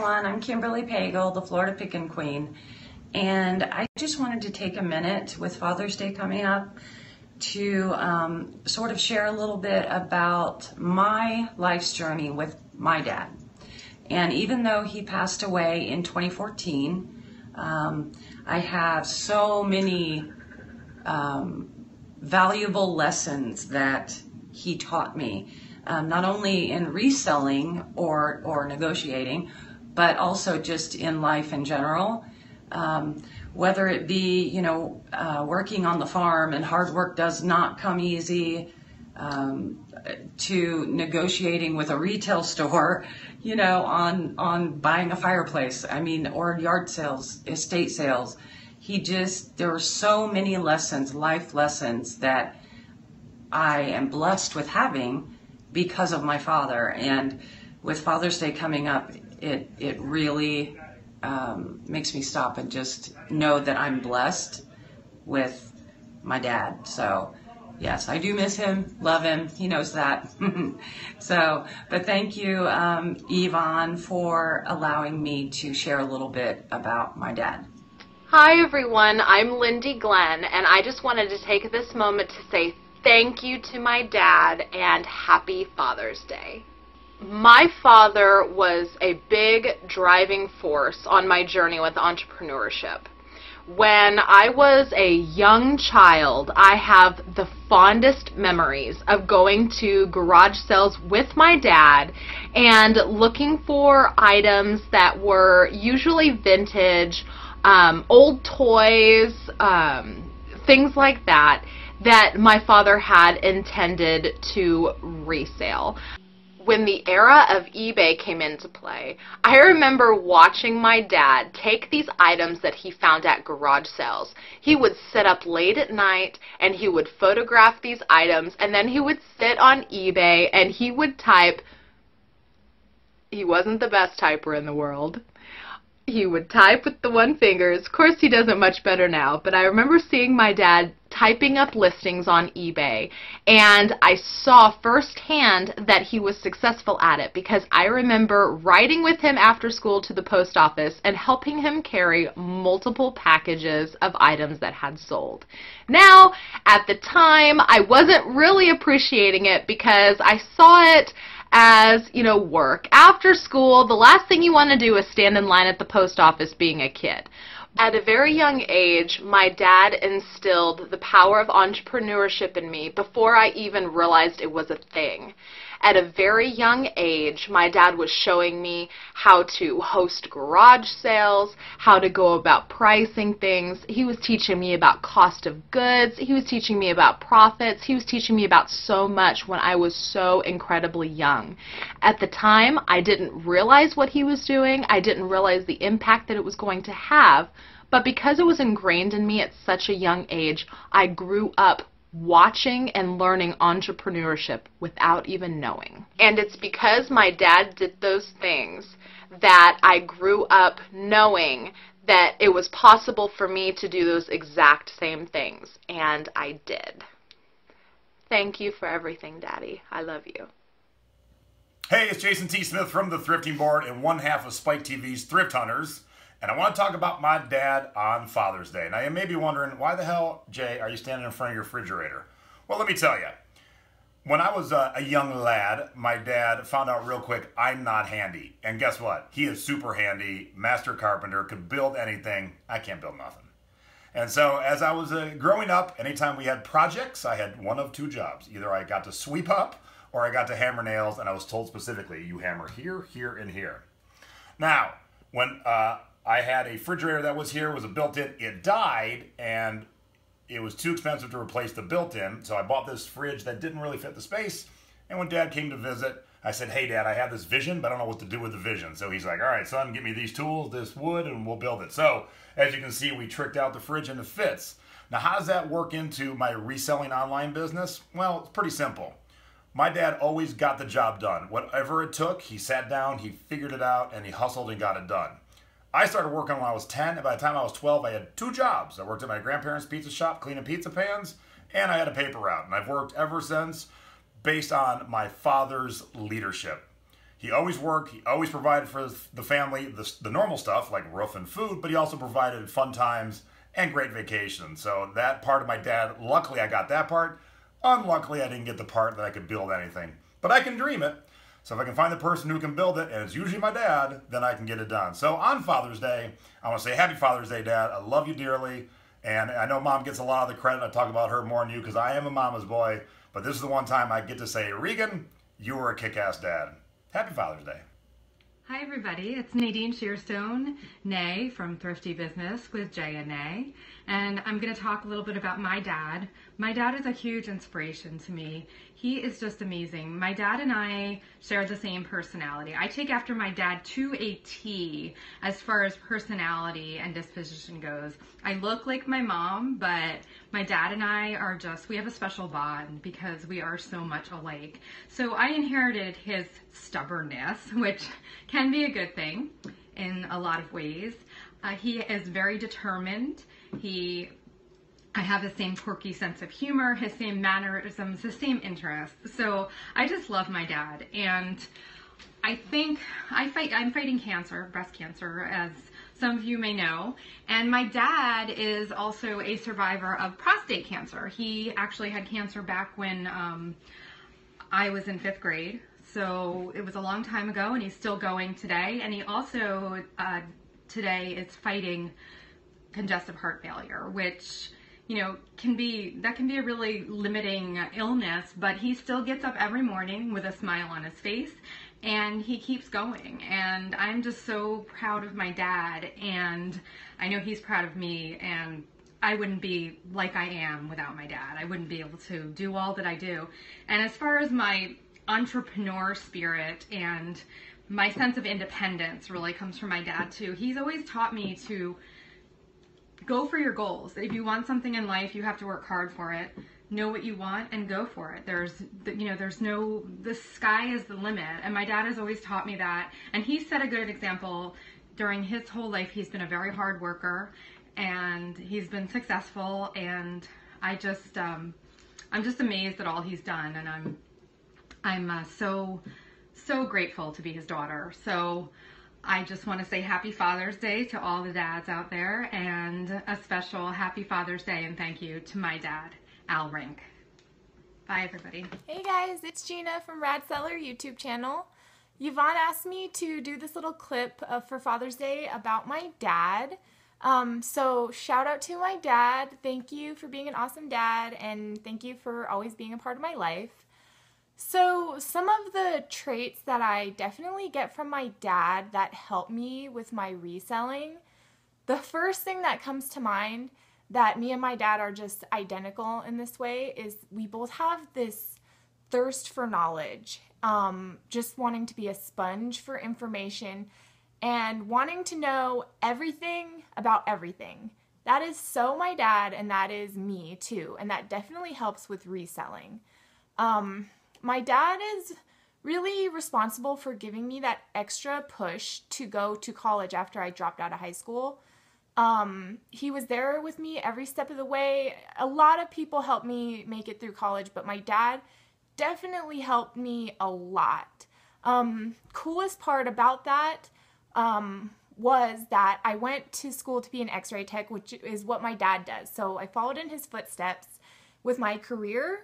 everyone. I'm Kimberly Pagal, the Florida Pickin' Queen, and I just wanted to take a minute with Father's Day coming up to sort of share a little bit about my life's journey with my dad. And even though he passed away in 2014, I have so many valuable lessons that he taught me. Not only in reselling or negotiating, but also just in life in general. Whether it be, working on the farm, and hard work does not come easy, to negotiating with a retail store, on buying a fireplace, or yard sales, estate sales. There were so many lessons, life lessons that I am blessed with having because of my father. And with Father's Day coming up, it really makes me stop and just know that I'm blessed with my dad. So yes, I do miss him, love him, he knows that. But thank you, Yvonne, for allowing me to share a little bit about my dad. Hi everyone, I'm Lindy Glen, and I just wanted to take this moment to say thank you to my dad and happy Father's Day. My father was a big driving force on my journey with entrepreneurship. When I was a young child, I have the fondest memories of going to garage sales with my dad and looking for items that were usually vintage, old toys, things like that my father had intended to resale. When the era of eBay came into play, I remember watching my dad take these items that he found at garage sales. He would sit up late at night and he would photograph these items, and then he would sit on eBay and he would type. He wasn't the best typer in the world. He would type with the one finger. Of course, he does it much better now, but I remember seeing my dad typing up listings on eBay, and I saw firsthand that he was successful at it because I remember riding with him after school to the post office and helping him carry multiple packages of items that had sold. Now, at the time, I wasn't really appreciating it because I saw it as, work. After school, the last thing you want to do is stand in line at the post office being a kid. At a very young age, my dad instilled the power of entrepreneurship in me before I even realized it was a thing. At a very young age, my dad was showing me how to host garage sales, how to go about pricing things. He was teaching me about cost of goods. He was teaching me about profits. He was teaching me about so much when I was so incredibly young. At the time, I didn't realize what he was doing. I didn't realize the impact that it was going to have. But because it was ingrained in me at such a young age, I grew up watching and learning entrepreneurship without even knowing. And it's because my dad did those things that I grew up knowing that it was possible for me to do those exact same things. And I did. Thank you for everything, Daddy. I love you. Hey, it's Jason T. Smith from the Thrifting Board and one half of Spike TV's Thrift Hunters. And I want to talk about my dad on Father's Day. Now, you may be wondering, why the hell, Jay, are you standing in front of your refrigerator? Well, let me tell you. When I was a young lad, my dad found out real quick I'm not handy. And guess what? He is super handy, master carpenter, could build anything. I can't build nothing. And so as I was growing up, anytime we had projects, I had one of two jobs. Either I got to sweep up or I got to hammer nails, and I was told specifically, you hammer here, here, and here. Now, when I had a refrigerator that was here, was a built-in. It died, and it was too expensive to replace the built-in, so I bought this fridge that didn't really fit the space. And when Dad came to visit, I said, hey, Dad, I have this vision, but I don't know what to do with the vision. So he's like, all right, son, give me these tools, this wood, and we'll build it. So as you can see, we tricked out the fridge, and it fits. Now, how does that work into my reselling online business? Well, it's pretty simple. My dad always got the job done. Whatever it took, he sat down, he figured it out, and he hustled and got it done. I started working when I was 10, and by the time I was 12, I had two jobs. I worked at my grandparents' pizza shop cleaning pizza pans, and I had a paper route. And I've worked ever since based on my father's leadership. He always worked. He always provided for the family, the normal stuff like roof and food, but he also provided fun times and great vacations. So that part of my dad, luckily I got that part. Unluckily, I didn't get the part that I could build anything. But I can dream it. So if I can find the person who can build it, and it's usually my dad, then I can get it done. So on Father's Day, I want to say Happy Father's Day, Dad. I love you dearly. And I know Mom gets a lot of the credit. I talk about her more than you because I am a mama's boy. But this is the one time I get to say, Regan, you were a kick-ass dad. Happy Father's Day. Hi everybody, it's Nadine Shearstone, Nay from Thrifty Business with Jay and Nay, and I'm going to talk a little bit about my dad. My dad is a huge inspiration to me. He is just amazing. My dad and I share the same personality. I take after my dad to a T as far as personality and disposition goes. I look like my mom, but my dad and I are just, we have a special bond because we are so much alike. So I inherited his stubbornness, which can be a good thing in a lot of ways. He is very determined. I have the same quirky sense of humor, his same mannerisms, the same interests. So I just love my dad. And I think I'm fighting cancer, breast cancer, as some of you may know. And my dad is also a survivor of prostate cancer. He actually had cancer back when I was in 5th grade. So it was a long time ago, and he's still going today. And he also today is fighting congestive heart failure, which, you know, can be a really limiting illness, but he still gets up every morning with a smile on his face and he keeps going. And I'm just so proud of my dad, and I know he's proud of me, and I wouldn't be like I am without my dad. I wouldn't be able to do all that I do. And as far as my entrepreneur spirit and my sense of independence really comes from my dad too. He's always taught me to go for your goals. If you want something in life, you have to work hard for it. Know what you want and go for it. The sky is the limit. And my dad has always taught me that. And he set a good example during his whole life. He's been a very hard worker and he's been successful. And I'm just amazed at all he's done. And I'm so grateful to be his daughter. So I just want to say Happy Father's Day to all the dads out there, and a special Happy Father's Day and thank you to my dad, Al Rink. Bye everybody. Hey guys, it's Gina from Rad Seller YouTube channel. Yvonne asked me to do this little clip for Father's Day about my dad. So shout out to my dad. Thank you for being an awesome dad, and thank you for always being a part of my life. So some of the traits that I definitely get from my dad that help me with my reselling, the first thing that comes to mind that me and my dad are just identical in this way is we both have this thirst for knowledge, just wanting to be a sponge for information and wanting to know everything about everything. That is so my dad, and that is me too, and that definitely helps with reselling. My dad is really responsible for giving me that extra push to go to college after I dropped out of high school. He was there with me every step of the way. A lot of people helped me make it through college, but my dad definitely helped me a lot. Coolest part about that was that I went to school to be an x-ray tech, which is what my dad does. So I followed in his footsteps with my career.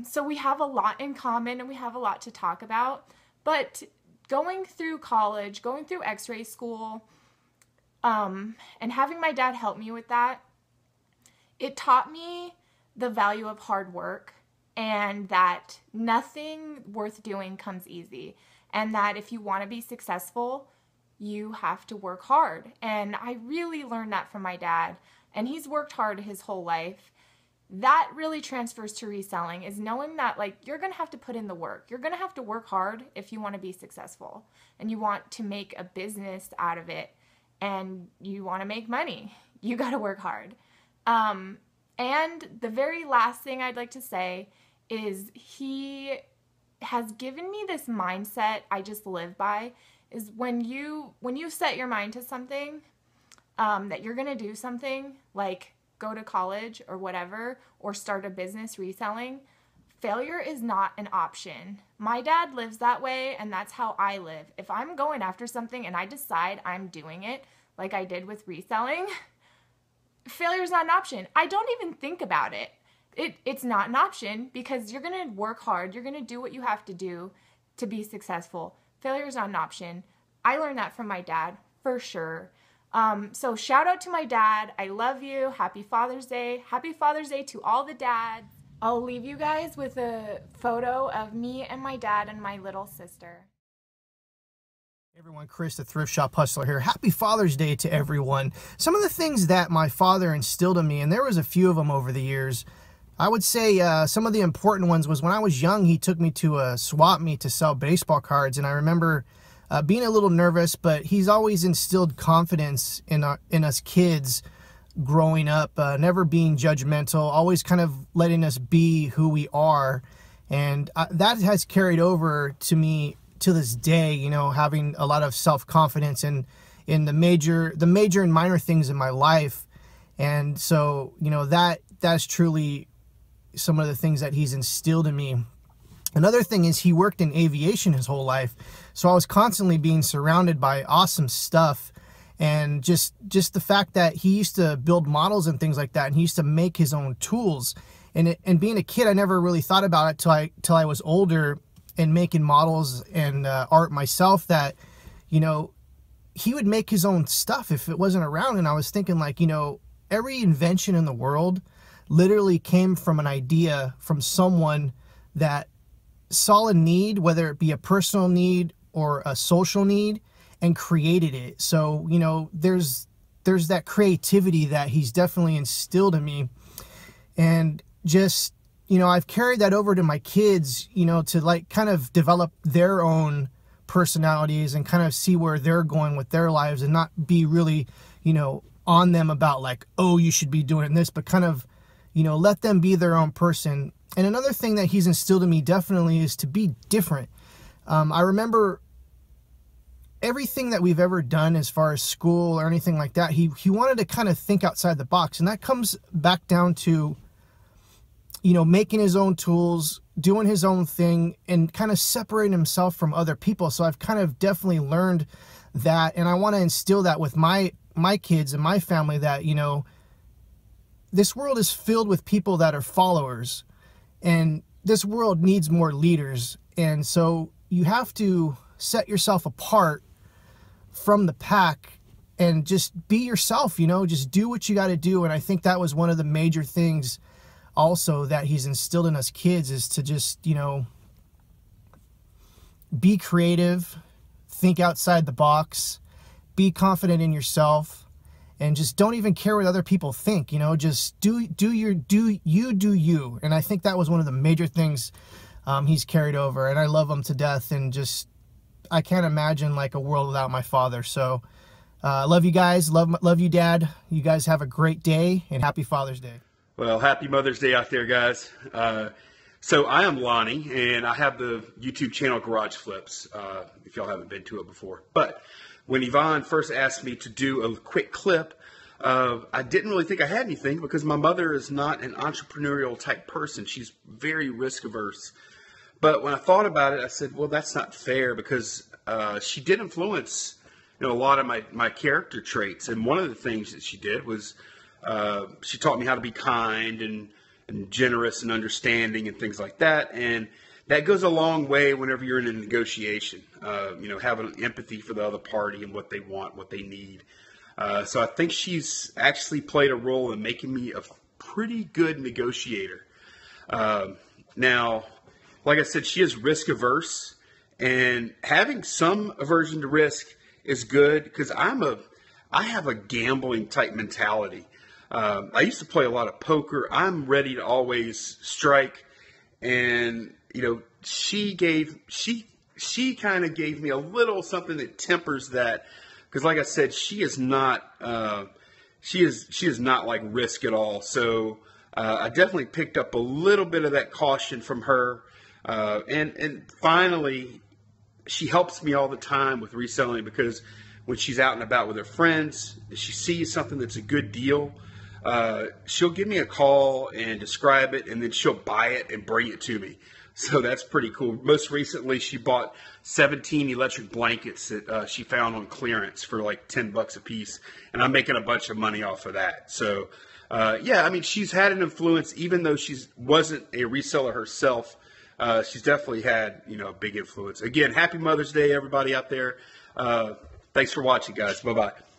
So we have a lot in common and we have a lot to talk about, but going through college, going through x-ray school, and having my dad help me with that, it taught me the value of hard work and that nothing worth doing comes easy, and that if you want to be successful, you have to work hard. And I really learned that from my dad, and he's worked hard his whole life. That really transfers to reselling, is knowing that, like, you're going to have to put in the work. You're going to have to work hard if you want to be successful and you want to make a business out of it and you want to make money. You got to work hard. And the very last thing I'd like to say is he has given me this mindset I just live by, is when you set your mind to something, that you're going to do something like go to college or whatever, or start a business reselling, failure is not an option. My dad lives that way, and that's how I live. If I'm going after something and I decide I'm doing it, like I did with reselling, failure is not an option. I don't even think about it. It's not an option because you're going to work hard. You're going to do what you have to do to be successful. Failure is not an option. I learned that from my dad, for sure. So shout out to my dad. I love you. Happy Father's Day. Happy Father's Day to all the dads. I'll leave you guys with a photo of me and my dad and my little sister. Hey everyone, Chris, the Thrift Shop Hustler here. Happy Father's Day to everyone. Some of the things that my father instilled in me, and there was a few of them over the years, I would say some of the important ones was when I was young, he took me to a swap meet to sell baseball cards, and I remember being a little nervous, but he's always instilled confidence in us kids growing up, never being judgmental, always kind of letting us be who we are. And that has carried over to me to this day, you know, having a lot of self-confidence in the major and minor things in my life. And so, you know, that's truly some of the things that he's instilled in me. Another thing is he worked in aviation his whole life. So I was constantly being surrounded by awesome stuff. And just the fact that he used to build models and things like that, and he used to make his own tools. And being a kid, I never really thought about it till I was older and making models and art myself, that, you know, he would make his own stuff if it wasn't around. And I was thinking, like, you know, every invention in the world literally came from an idea from someone that saw a need, whether it be a personal need or a social need, and created it. So, you know, there's that creativity that he's definitely instilled in me. And just, you know, I've carried that over to my kids, you know, to like kind of develop their own personalities and kind of see where they're going with their lives, and not be really, you know, on them about like, oh, you should be doing this, but kind of, you know, let them be their own person. And another thing that he's instilled in me definitely is to be different. I remember everything that we've ever done as far as school or anything like that, he wanted to kind of think outside the box. And that comes back down to, you know, making his own tools, doing his own thing, and kind of separating himself from other people. So I've kind of definitely learned that, and I want to instill that with my kids and my family, that, you know, this world is filled with people that are followers, and this world needs more leaders. And so you have to set yourself apart from the pack and just be yourself, you know, just do what you got to do. And I think that was one of the major things also that he's instilled in us kids, is to just, you know, be creative, think outside the box, be confident in yourself, and just don't even care what other people think, you know, just do you. And I think that was one of the major things he's carried over, and I love him to death, and just, I can't imagine like a world without my father. So love you guys, love you, Dad. You guys have a great day, and happy Father's Day. Well, happy Mother's Day out there, guys. So I am Lonnie, and I have the YouTube channel Garage Flips, if y'all haven't been to it before. But when Yvonne first asked me to do a quick clip, I didn't really think I had anything, because my mother is not an entrepreneurial type person. She's very risk averse. But when I thought about it, I said, well, that's not fair, because she did influence, you know, a lot of my character traits. And one of the things that she did was she taught me how to be kind and generous and understanding and things like that. And that goes a long way whenever you're in a negotiation, you know, having empathy for the other party and what they want, what they need. So I think she's actually played a role in making me a pretty good negotiator. Now, like I said, she is risk averse, and having some aversion to risk is good, because I have a gambling type mentality. I used to play a lot of poker. I'm ready to always strike. And, you know, she kind of gave me a little something that tempers that. Because like I said, she is not like risk at all. So, I definitely picked up a little bit of that caution from her. And finally, she helps me all the time with reselling, because when she's out and about with her friends, she sees something that's a good deal, she'll give me a call and describe it, and then she'll buy it and bring it to me. So that's pretty cool. Most recently, she bought 17 electric blankets that she found on clearance for like $10 a piece, and I'm making a bunch of money off of that. So, yeah, I mean, she's had an influence, even though she wasn't a reseller herself. She's definitely had, a big influence. Again, happy Mother's Day, everybody out there. Thanks for watching, guys. Bye-bye.